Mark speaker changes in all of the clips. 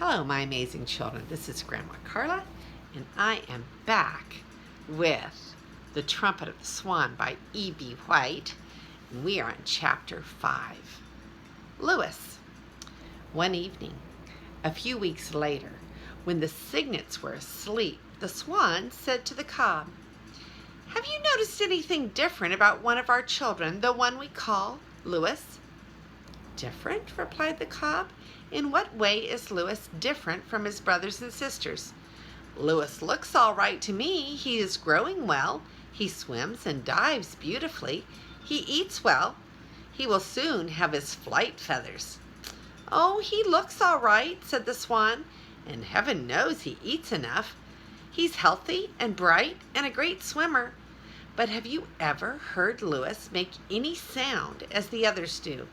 Speaker 1: Hello, my amazing children. This is Grandma Carla, and I am back with The Trumpet of the Swan by E.B. White, and we are on Chapter 5. Lewis. One evening, a few weeks later, when the cygnets were asleep, the swan said to the cob, "Have you noticed anything different about one of our children, the one we call Lewis?" "Different?" replied the cob. "In what way is Lewis different from his brothers and sisters?" "Lewis looks all right to me. He is growing well. He swims and dives beautifully. He eats well. He will soon have his flight feathers." "Oh, he looks all right," said the swan, "and heaven knows he eats enough. He's healthy and bright and a great swimmer. But have you ever heard Lewis make any sound as the others do?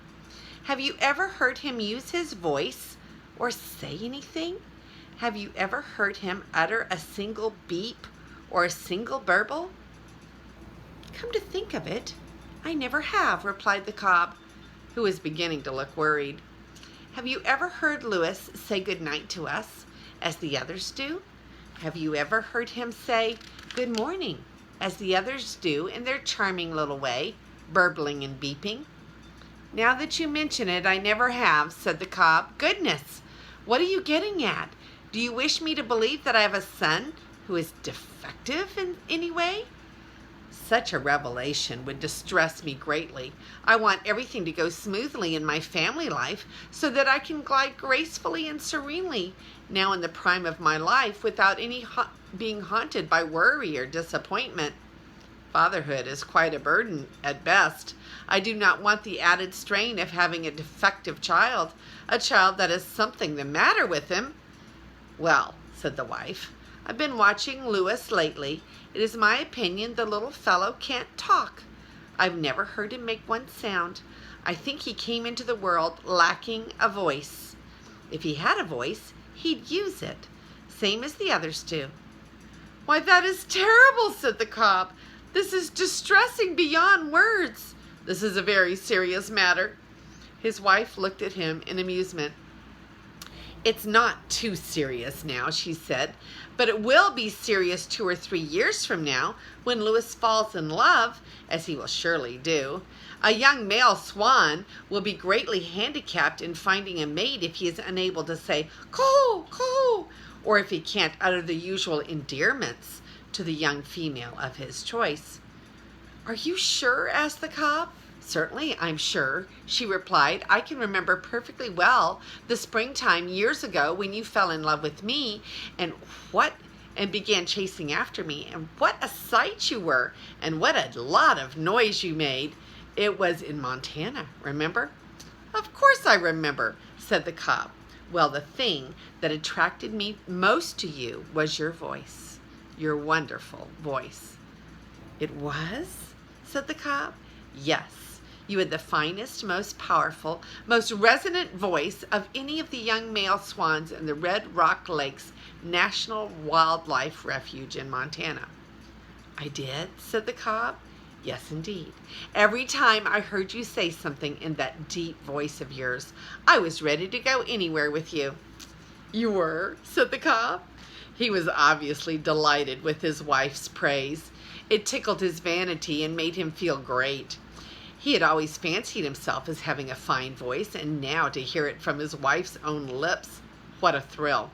Speaker 1: Have you ever heard him use his voice or say anything? Have you ever heard him utter a single beep or a single burble?" "Come to think of it, I never have," replied the cob, who was beginning to look worried. "Have you ever heard Lewis say good night to us, as the others do? Have you ever heard him say good morning, as the others do in their charming little way, burbling and beeping?" "Now that you mention it, I never have," said the cob. "Goodness! What are you getting at? Do you wish me to believe that I have a son who is defective in any way?" "Such a revelation would distress me greatly. I want everything to go smoothly in my family life so that I can glide gracefully and serenely now in the prime of my life without being haunted by worry or disappointment. Fatherhood is quite a burden at best. I do not want the added strain of having a defective child, a child that has something the matter with him." "Well," said the wife, "I've been watching Lewis lately. It is my opinion the little fellow can't talk. I've never heard him make one sound. I think he came into the world lacking a voice. If he had a voice, he'd use it, same as the others do." "Why, that is terrible," said the cob. "This is distressing beyond words. This is a very serious matter." His wife looked at him in amusement. "It's not too serious now," she said, "but it will be serious 2 or 3 years from now when Lewis falls in love, as he will surely do. A young male swan will be greatly handicapped in finding a mate if he is unable to say coo, coo, or if he can't utter the usual endearments to the young female of his choice." "Are you sure?" asked the cob. "Certainly I'm sure," she replied. "I can remember perfectly well the springtime years ago when you fell in love with me and began chasing after me, and what a sight you were, and what a lot of noise you made. It was in Montana, remember?" "Of course I remember," said the cob. "Well, the thing that attracted me most to you was your voice, your wonderful voice." "It was?" said the cob. "Yes. You had the finest, most powerful, most resonant voice of any of the young male swans in the Red Rock Lakes National Wildlife Refuge in Montana." "I did?" said the cob. "Yes, indeed. Every time I heard you say something in that deep voice of yours, I was ready to go anywhere with you." "You were?" said the cob. He was obviously delighted with his wife's praise. It tickled his vanity and made him feel great. He had always fancied himself as having a fine voice, and now to hear it from his wife's own lips, what a thrill.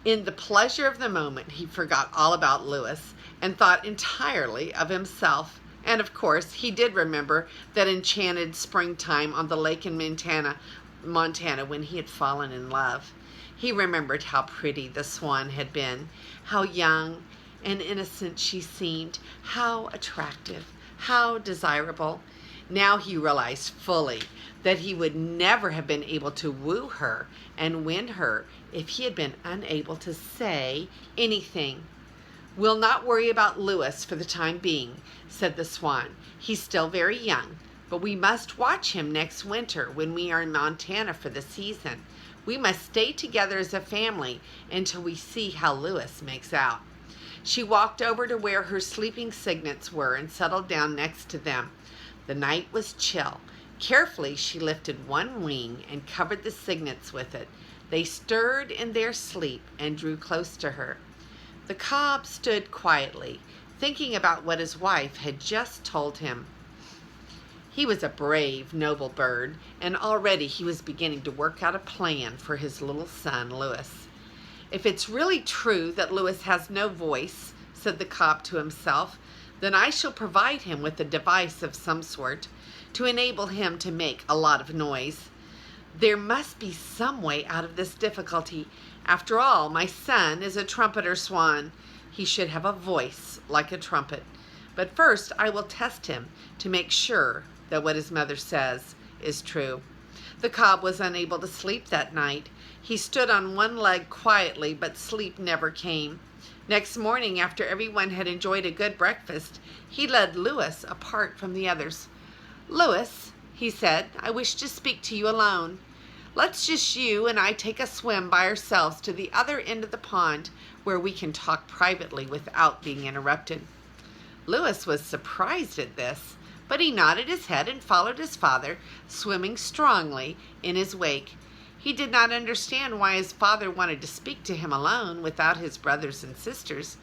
Speaker 1: In the pleasure of the moment, he forgot all about Lewis and thought entirely of himself. And of course, he did remember that enchanted springtime on the lake in Montana when he had fallen in love. He remembered how pretty the swan had been, how young and innocent she seemed, how attractive, how desirable. Now he realized fully that he would never have been able to woo her and win her if he had been unable to say anything. "We'll not worry about Lewis for the time being," said the swan. "He's still very young, but we must watch him next winter when we are in Montana for the season. We must stay together as a family until we see how Lewis makes out." She walked over to where her sleeping cygnets were and settled down next to them. The night was chill. Carefully, she lifted one wing and covered the cygnets with it. They stirred in their sleep and drew close to her. The cob stood quietly, thinking about what his wife had just told him. He was a brave, noble bird, and already he was beginning to work out a plan for his little son, Louis. If it's really true that Louis has no voice, said the cob to himself, then I shall provide him with a device of some sort to enable him to make a lot of noise. There must be some way out of this difficulty. After all, my son is a trumpeter swan. He should have a voice like a trumpet. But first I will test him to make sure that what his mother says is true. The cob was unable to sleep that night. He stood on one leg quietly, but sleep never came. Next morning, after everyone had enjoyed a good breakfast, he led Louis apart from the others. "Louis," he said, "I wish to speak to you alone. Let's just you and I take a swim by ourselves to the other end of the pond where we can talk privately without being interrupted." Louis was surprised at this, but he nodded his head and followed his father, swimming strongly in his wake. He did not understand why his father wanted to speak to him alone without his brothers and sisters.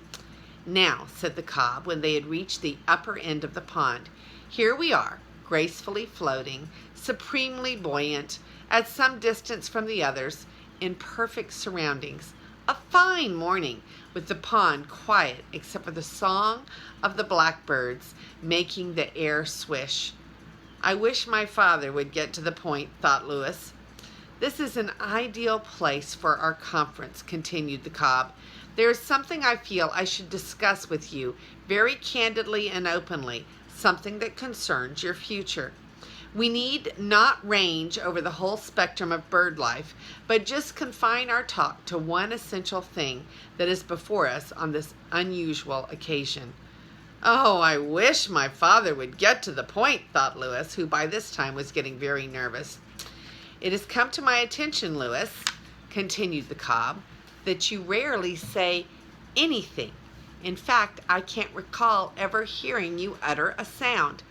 Speaker 1: "Now," said the cob, when they had reached the upper end of the pond, "here we are, gracefully floating, supremely buoyant, at some distance from the others, in perfect surroundings. A fine morning, with the pond quiet except for the song of the blackbirds making the air swish." "I wish my father would get to the point," thought Louis. "This is an ideal place for our conference," continued the cob. "There is something I feel I should discuss with you very candidly and openly, something that concerns your future. We need not range over the whole spectrum of bird life, but just confine our talk to one essential thing that is before us on this unusual occasion." "Oh, I wish my father would get to the point," thought Louis, who by this time was getting very nervous. "It has come to my attention, Louis," continued the cob, "that you rarely say anything. In fact, I can't recall ever hearing you utter a sound.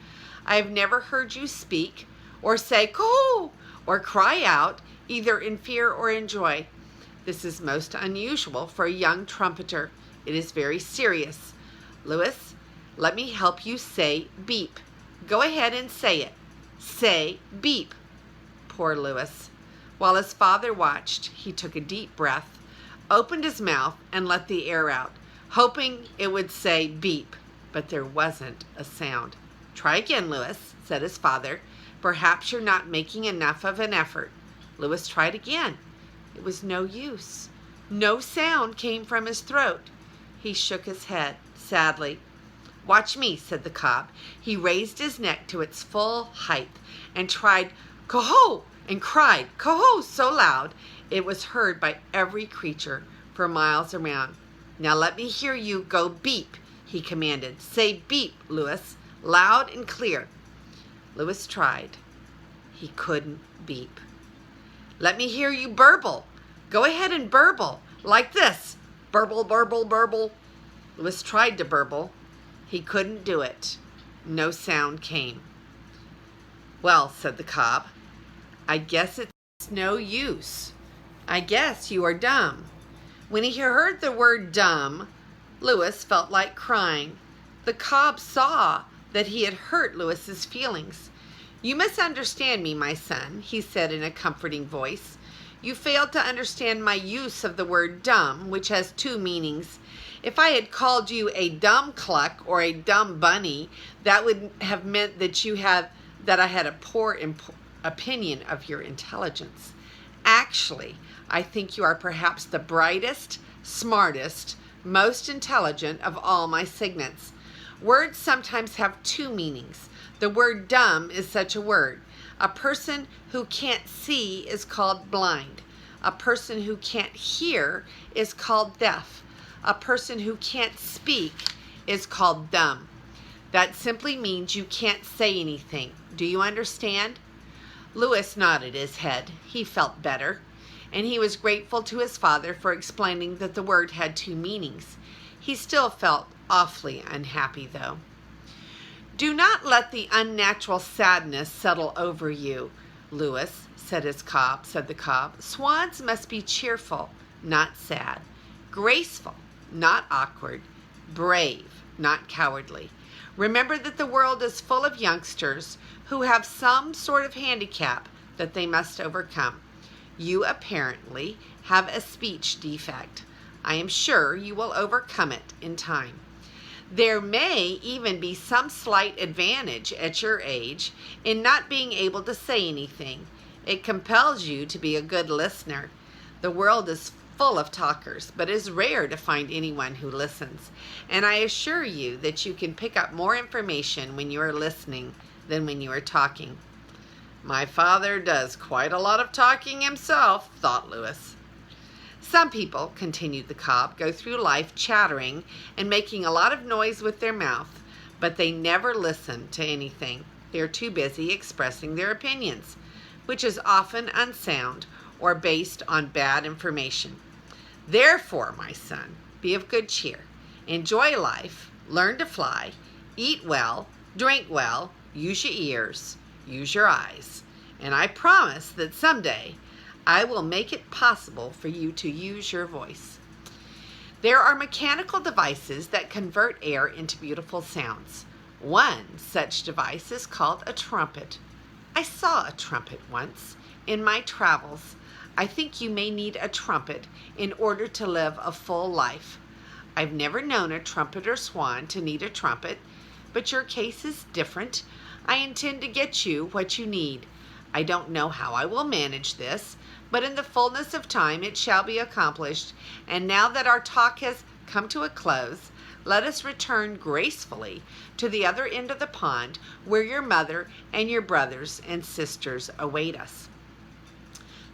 Speaker 1: I have never heard you speak, or say coo, or cry out, either in fear or in joy. This is most unusual for a young trumpeter. It is very serious. Louis, let me help you say beep. Go ahead and say it. Say beep." Poor Louis. While his father watched, he took a deep breath, opened his mouth, and let the air out, hoping it would say beep, but there wasn't a sound. "Try again, Louis," said his father. "Perhaps you're not making enough of an effort." Louis tried again. It was no use. No sound came from his throat. He shook his head sadly. "Watch me," said the cob. He raised his neck to its full height and tried "Coho!" and cried "Coho!" so loud it was heard by every creature for miles around. "Now let me hear you go beep," he commanded. "Say beep, Louis, loud and clear." Louis tried. He couldn't beep. "Let me hear you burble. Go ahead and burble, like this. Burble, burble, burble." Louis tried to burble. He couldn't do it. No sound came. "Well," said the cob, "I guess it's no use. I guess you are dumb." When he heard the word dumb, Louis felt like crying. The cob saw that he had hurt Louis's feelings. "You misunderstand me, my son," he said in a comforting voice. "You failed to understand my use of the word dumb, which has two meanings. If I had called you a dumb cluck or a dumb bunny, that would have meant that I had a poor opinion of your intelligence. Actually, I think you are perhaps the brightest, smartest, most intelligent of all my cygnets. Words sometimes have two meanings. The word dumb is such a word. A person who can't see is called blind. A person who can't hear is called deaf. A person who can't speak is called dumb. That simply means you can't say anything. Do you understand?" Louis nodded his head. He felt better, and he was grateful to his father for explaining that the word had two meanings. He still felt awfully unhappy, though. "Do not let the unnatural sadness settle over you. Louis, said the cob, swans must be cheerful, not sad, graceful, not awkward, brave, not cowardly. Remember that the world is full of youngsters who have some sort of handicap that they must overcome. You apparently have a speech defect. I am sure you will overcome it in time. There may even be some slight advantage at your age in not being able to say anything. It compels you to be a good listener. The world is full of talkers, but it is rare to find anyone who listens. And I assure you that you can pick up more information when you are listening than when you are talking. My father does quite a lot of talking himself, thought Louis. Some people, continued the cob, go through life chattering and making a lot of noise with their mouth, but they never listen to anything. They are too busy expressing their opinions, which is often unsound or based on bad information. Therefore, my son, be of good cheer. Enjoy life, learn to fly, eat well, drink well, use your ears, use your eyes, and I promise that someday I will make it possible for you to use your voice. There are mechanical devices that convert air into beautiful sounds. One such device is called a trumpet. I saw a trumpet once in my travels. I think you may need a trumpet in order to live a full life. I've never known a trumpet or swan to need a trumpet, but your case is different. I intend to get you what you need. I don't know how I will manage this, but in the fullness of time it shall be accomplished. And now that our talk has come to a close, let us return gracefully to the other end of the pond where your mother and your brothers and sisters await us.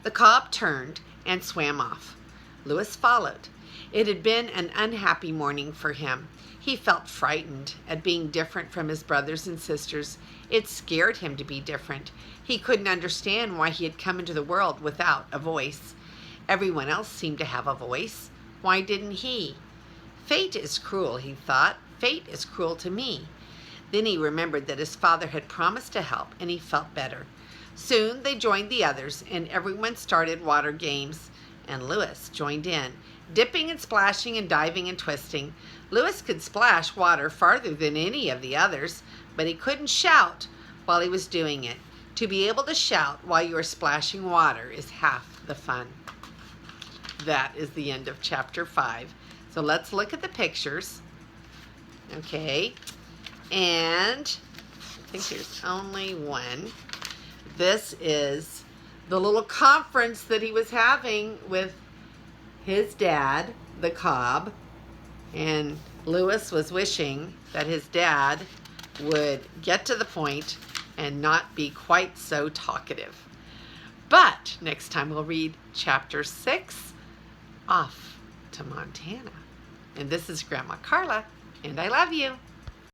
Speaker 1: The cob turned and swam off. Louis followed. It had been an unhappy morning for him. He felt frightened at being different from his brothers and sisters. It scared him to be different. He couldn't understand why he had come into the world without a voice. Everyone else seemed to have a voice. Why didn't he? Fate is cruel, he thought. Fate is cruel to me. Then he remembered that his father had promised to help, and he felt better. Soon they joined the others, and everyone started water games, and Louis joined in, dipping and splashing and diving and twisting. Louis could splash water farther than any of the others, but he couldn't shout while he was doing it. To be able to shout while you are splashing water is half the fun. That is the end of chapter 5. So let's look at the pictures. Okay, and I think there's only one. This is the little conference that he was having with his dad, the cob, and Louis was wishing that his dad would get to the point and not be quite so talkative. But next time we'll read chapter 6, Off to Montana. And this is Grandma Carla, and I love you.